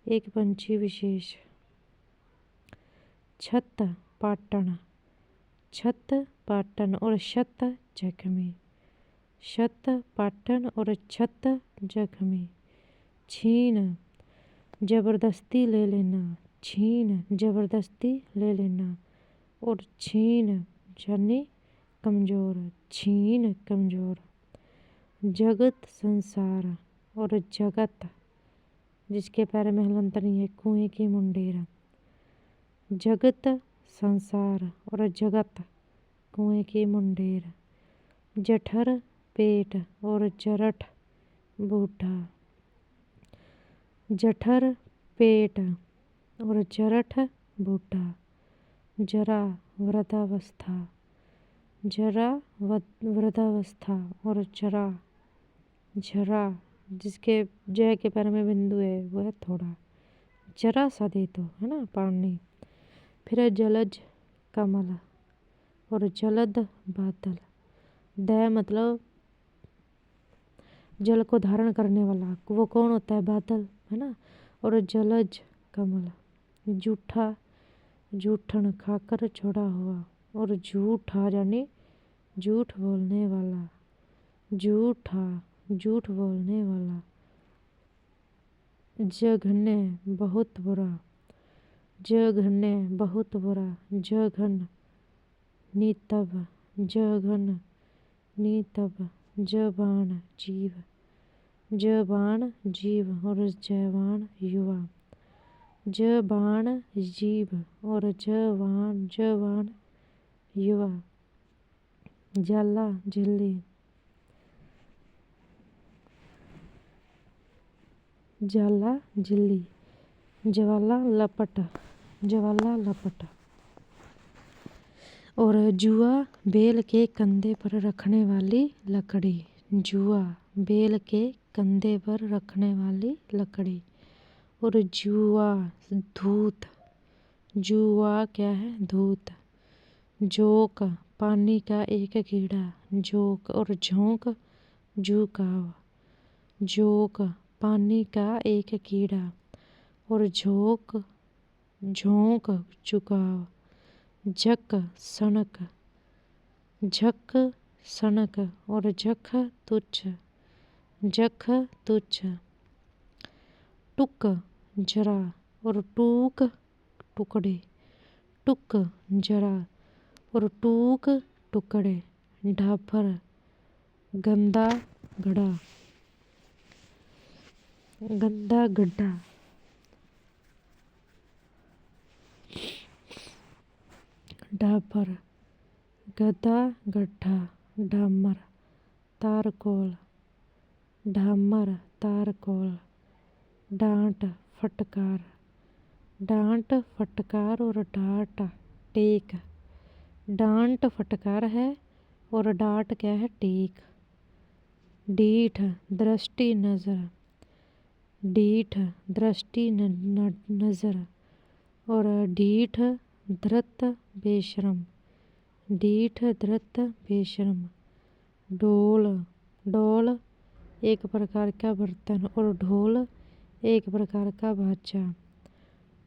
एक पंछी विशेष। छत पाटन। छत पाटन और छत जख्मी। छत पाटन और छत जख्मी। छीन जबरदस्ती ले लेना, छीन जबरदस्ती ले लेना। और छीन यानी कमज़ोर, छीन कमज़ोर। जगत संसार और जगत जिसके पैर में हलंत नहीं है, कुएं की मुंडेर। जगत संसार और जगत कुएं की मुंडेर। जठर पेट और जरठ बूढ़ा। जठर पेट और जरठ बूढ़ा। जरा वृद्धावस्था। जरा वृद्धावस्था और जरा झरा जिसके जय के पैर में बिंदु है वो है थोड़ा, जरा सा दे दो, है ना, पानी। फिर है जलज कमल और जलद बादल। द मतलब जल को धारण करने वाला, वो कौन होता है, बादल, है ना। और जलज कमल। जूठा जूठन खाकर छोड़ा हुआ। और झूठा यानी झूठ बोलने वाला। झूठा झूठ बोलने वाला। जघन्य बहुत बुरा। जघन्य बहुत बुरा। जघन नितब। जघन नितब। जबान जीव। जबान जीव और जवान युवा। जबान जीव और जवान युवा। जाला झिल्ली। जाला झिल्ली। ज्वाला लपट। ज्वाला लपट। और जुआ बेल के कंधे पर रखने वाली लकड़ी। जुआ बेल के कंधे पर रखने वाली लकड़ी। और जुआ धूत। जुआ क्या है, धूत। जोक पानी का एक कीड़ा। जोक और झोंक झुकाव। जोक पानी का एक कीड़ा। और झोंक झोंक झुकाव। झक सनक। झक सनक और झख तुच्छ। झख तुच्छ। टुक जरा और टूक टुकड़े। टुक जरा और टूक टुकड़े। ढाफर गंदा गड्ढा। गंदा गड्ढा। ढाफर गदा गड्ढा। डामर तारकोल। डामर तारकोल। डांट फटकार। डांट फटकार और डांट टेक। डांट फटकार है और डांट क्या है, टेक। डीठ दृष्टि नजर। डीठ दृष्टि नजर। और ढीठ धृत बेशरम। ढीठ धृत बेशरम। ढोल ढोल एक प्रकार का बर्तन और ढोल एक प्रकार का बाजा।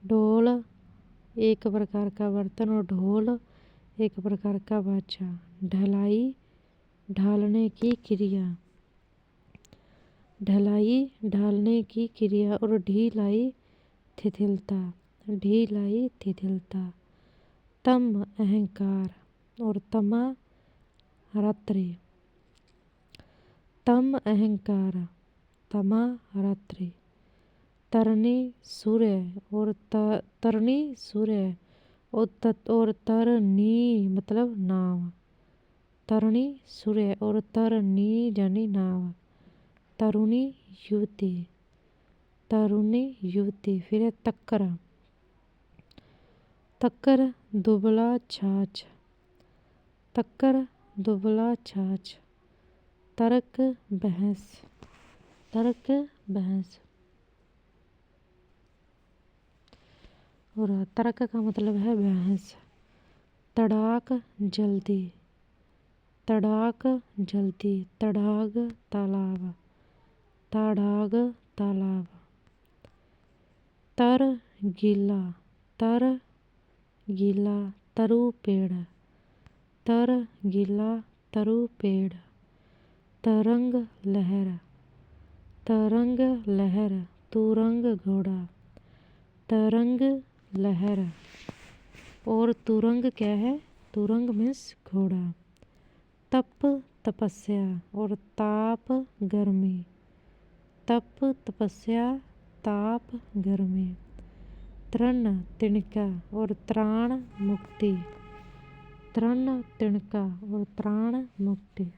ढोल एक प्रकार का बर्तन और ढोल एक प्रकार का बाजा। ढलाई ढालने की क्रिया। ढलाई ढालने की क्रिया। और ढीलाई थिथिलता। ढीलाई थिथिलता। तम अहंकार और तमा रात्रि। तम अहंकार तमा रात्रि। तरनी सूर्य और तरनी सूर्य और तरनी मतलब नाव। तरनी सूर्य और तरनी यानी नाव। तरुणी युवती। तरुणी युवती। फिर है तक्कर। तक्कर दुबला छाछ। तक्कर दुबला छाछ। तर्क बहस। तर्क बहस। और तर्क का मतलब है बहस। तड़ाक जल्दी। तड़ाक जल्दी। तड़ाग तालाब। तड़ाग तालाब। तर गीला। तर गीला तरु पेड़। तर गीला तरु पेड़। तरंग लहर। तरंग लहर तुरंग घोड़ा। तरंग लहर। और तुरंग क्या है? तुरंग मीन्स घोड़ा। तप तपस्या और ताप गर्मी। तप तपस्या ताप गर्मी। तृण तिनका और त्राण मुक्ति। तृण तिनका और त्राण मुक्ति।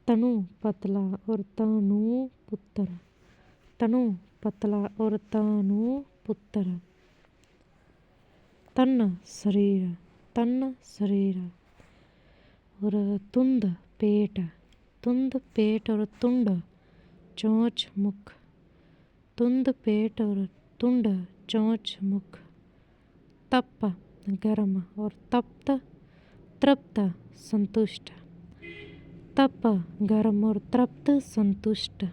तनु पतला और तनु पुत्र। तनु पतला और तनु पुत्र। तन शरीर। तन शरीर और तुंद पेट। तुंद पेट और तुंड चोंच मुख। तुंद पेट और तुंड चोंच मुख। तप गर्म और तप्त तृप्त संतुष्ट। तप गर्म और तृप्त संतुष्ट।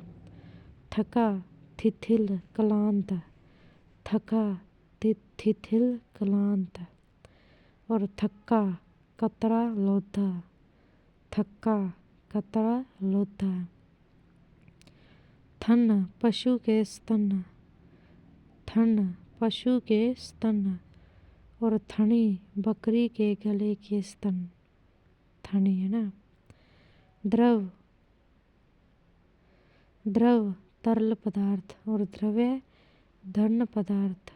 थका थिथिल क्लांत। थका थिथिल क्लांत और थक्का कतरा लोधा। थक्का कतरा लोधा। थन पशु के स्तन। थन पशु के स्तन और थनी बकरी के गले के स्तन। थनी है ना। द्रव द्रव तरल पदार्थ और द्रव्य धन पदार्थ।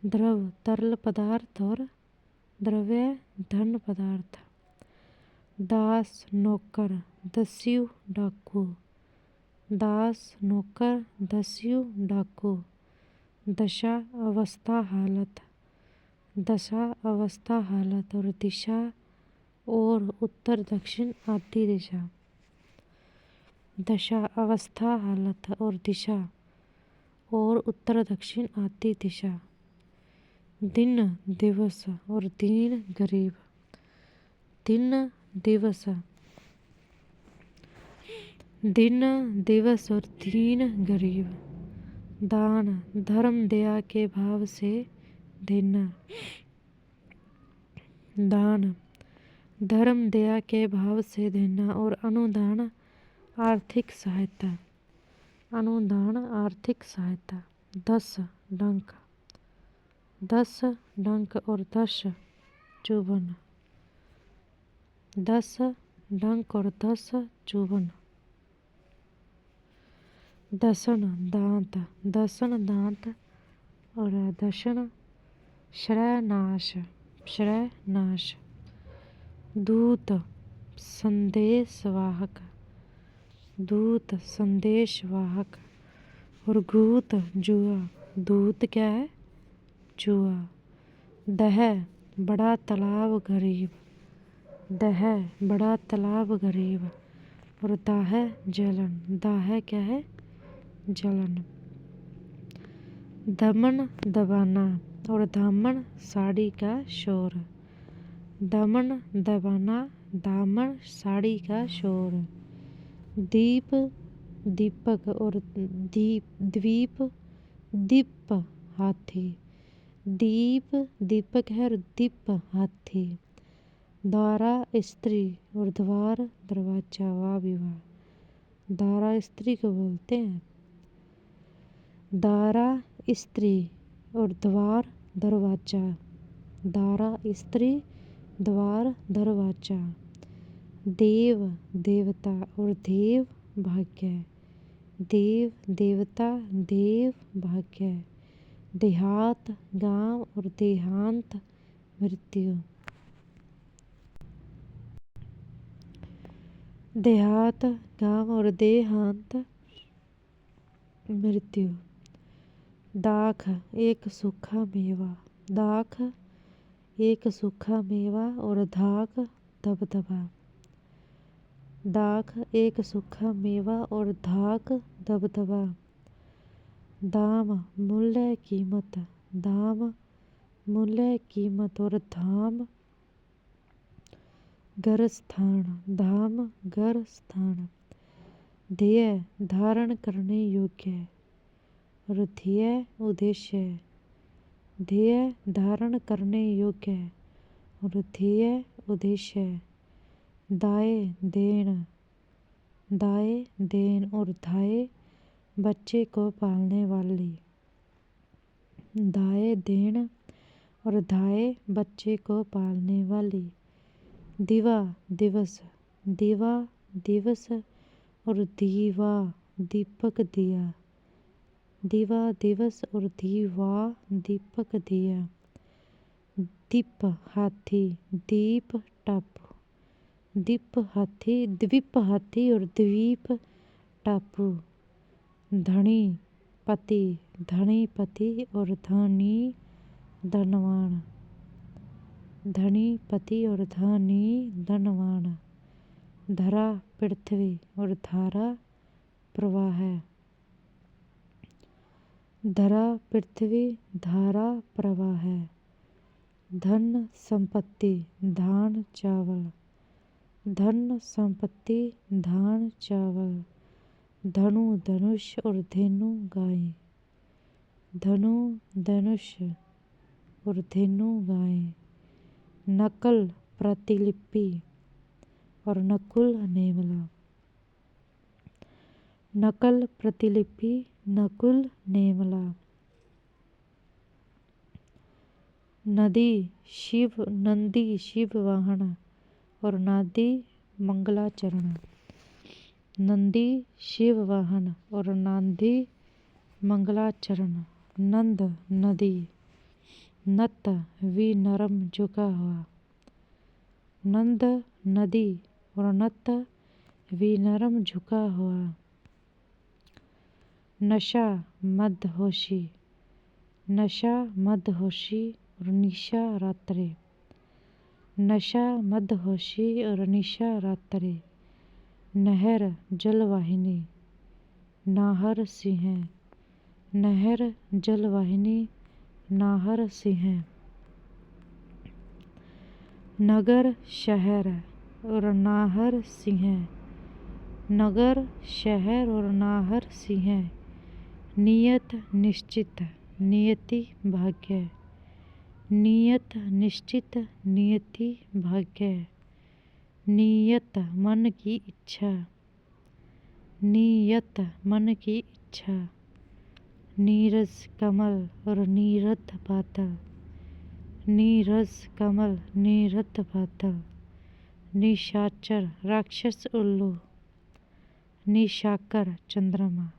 द्रव तरल पदार्थ और द्रव्य धन पदार्थ। दास नौकर दस्यु डाकू। दास नौकर दस्यु डाकू। दशा अवस्था हालत। दशा अवस्था हालत और दिशा और उत्तर दक्षिण आदि दिशा। दशा अवस्था हालत और दिशा और उत्तर दक्षिण आदि दिशा। दिन दिवस और दीन गरीब। दिन दिवस। दिन दिवस और दीन गरीब। दान धर्म दया के भाव से देना। दान धर्म दया के भाव से देना और अनुदान आर्थिक सहायता। अनुदान आर्थिक सहायता। 10 डंक। 10 डंक और 10 चुभन। 10 डंक और 10 चुभन। दसन दांत। दसन दांत और दशन श्रयनाश। श्रयनाश। दूत संदेशवाहक। दूत संदेशवाहक और घूत जुआ। दूत क्या है? जुआ। दह बड़ा तालाब गरीब। दह बड़ा तालाब गरीब और दाह जलन। दाह क्या है? जलन। दमन दबाना और दामन साड़ी का शोर। दमन दबाना दामन साड़ी का शोर। दीप दीपक और द्वीप दीप हाथी। दीप दीपक है और दीप हाथी। द्वारा स्त्री और द्वार दरवाजा। वाह विवाह। द्वारा स्त्री को बोलते हैं। द्वारा स्त्री और द्वार दरवाजा। द्वारा स्त्री द्वार दरवाजा। देव देवता और देव भाग्य। देव देवता देव भाग्य। देहात गांव और देहांत मृत्यु। देहात गांव और देहांत मृत्यु। दाख एक सूखा मेवा। दाख एक सूखा मेवा और धाक दबदबा। दाख एक सूखा मेवा और धाक दबदबा। दाम मूल्य कीमत। दाम मूल्य कीमत और धाम गर स्थान। धाम गर स्थान। ध्येय धारण करने योग्य और ध्येय उद्देश्य। ध्येय धारण करने योग्य और ध्येय उद्देश्य। दाए देन। दाए देन और धाए बच्चे को पालने वाली। धाए देन और धाए बच्चे को पालने वाली। दिवा दिवस, दिवा दिवस और दीवा दीपक दिया। दिवा दिवस और दीवा दीपक दिया। दीप हाथी, दीप टापू। दीप हाथी, द्वीप हाथी और द्वीप टापू। धनी पति, धनी पति और धनी धनवान। धनी पति और धनी धनवान। धरा पृथ्वी और धारा प्रवाह। धरा पृथ्वी धारा प्रवाह। धन संपत्ति, धान चावल। धन संपत्ति धान चावल। धनु धनुष और धेनु गाय। धनु धनुष और धेनु गाय। नकल प्रतिलिपि और नकुल नेवला। नकल प्रतिलिपि नकुल नेवला। नदी शिव, नंदी शिव वाहन और नादी मंगलाचरण। नंदी शिव वाहन और नांदी मंगलाचरण। नंद नदी। नत वी नरम झुका हुआ। नंद नदी और नत वी नरम झुका हुआ। नशा मदहोशी। नशा मदहोशी और निशा रात्रि। नशा मदहोशी और निशा रात्रि। नहर जलवाहिनी, नाहर सिंह। नहर जलवाहिनी नाहर सिंह। नगर शहर और नाहर सिंह। नगर शहर और नाहर सिंह। नियत निश्चित, नियति भाग्य। नियत निश्चित, नियति भाग्य। नियत मन की इच्छा। नियत मन की इच्छा। नीरज कमल और नीरद बादल। नीरज कमल नीरद बादल। निशाचर राक्षस उल्लू। निशाकर चंद्रमा।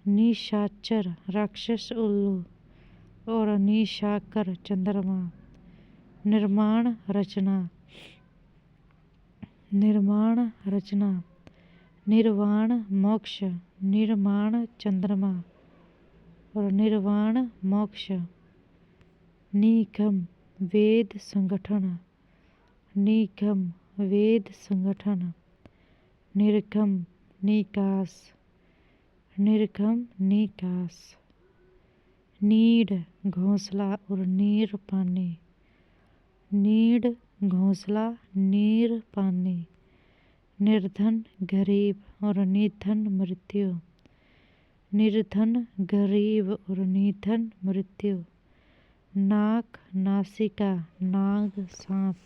निशाचर राक्षस उल्लू और निशाकर चंद्रमा। निर्माण रचना। निर्माण रचना। निर्वाण मोक्ष। निर्माण चंद्रमा और निर्वाण मोक्ष। निगम वेद संगठन। निगम वेद संगठन। निर्गम निकास। निर्गम निकास। नीड घोंसला और नीर पानी। नीड घोंसला नीर पानी। निर्धन गरीब और निधन मृत्यु। निर्धन गरीब और निधन मृत्यु। नाक नासिका नाग सांप।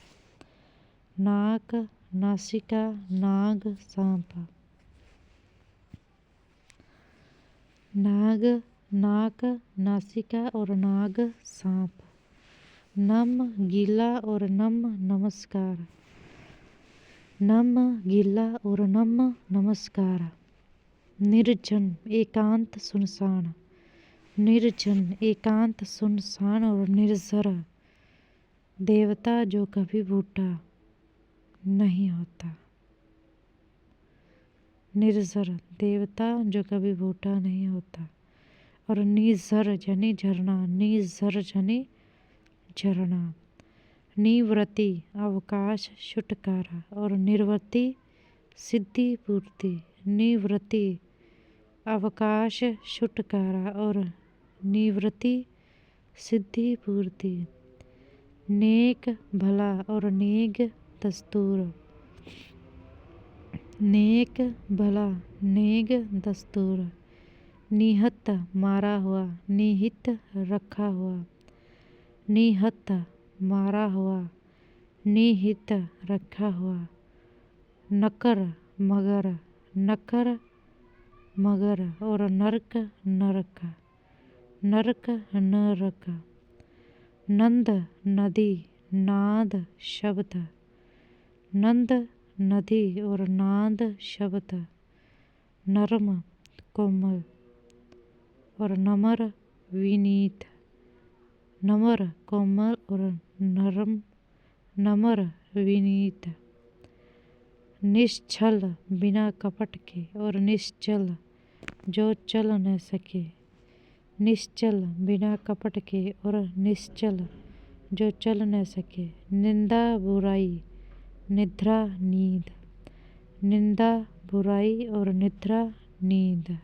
नाक नासिका नाग सांप। नाग नाक नासिका और नाग सांप। नम गीला और नम नमस्कार। नम गीला और नम नमस्कार। निर्जन एकांत सुनसान। निर्जन एकांत सुनसान और निर्जर। देवता जो कभी बूढ़ा नहीं होता। निर्जर देवता जो कभी बूढ़ा नहीं होता। और निजर जनी झरना। निजर जनी झरना। निवृत्ति अवकाश छुटकारा और निर्वृत्ति सिद्धि पूर्ति। निवृत्ति अवकाश छुटकारा और निवृत्ति सिद्धि पूर्ति। नेक भला और नेक दस्तूर। नेक भला नेक दस्तूर। निहत मारा हुआ निहित रखा हुआ। निहत मारा हुआ निहित रखा हुआ। नकर मगर। नकर मगर और नरक नरक। नरक नरक। नंद नदी नाद शब्द। नंद नदी और नाद शब्द। नरम कोमल और नम्र विनीत। नम्र कोमल और नरम नम्र विनीत। निश्छल बिना कपट के और निश्चल जो चल न सके। निश्चल बिना कपट के और निश्चल जो चल न सके। निंदा बुराई निद्रा नींद। निंदा बुराई और निद्रा नींद।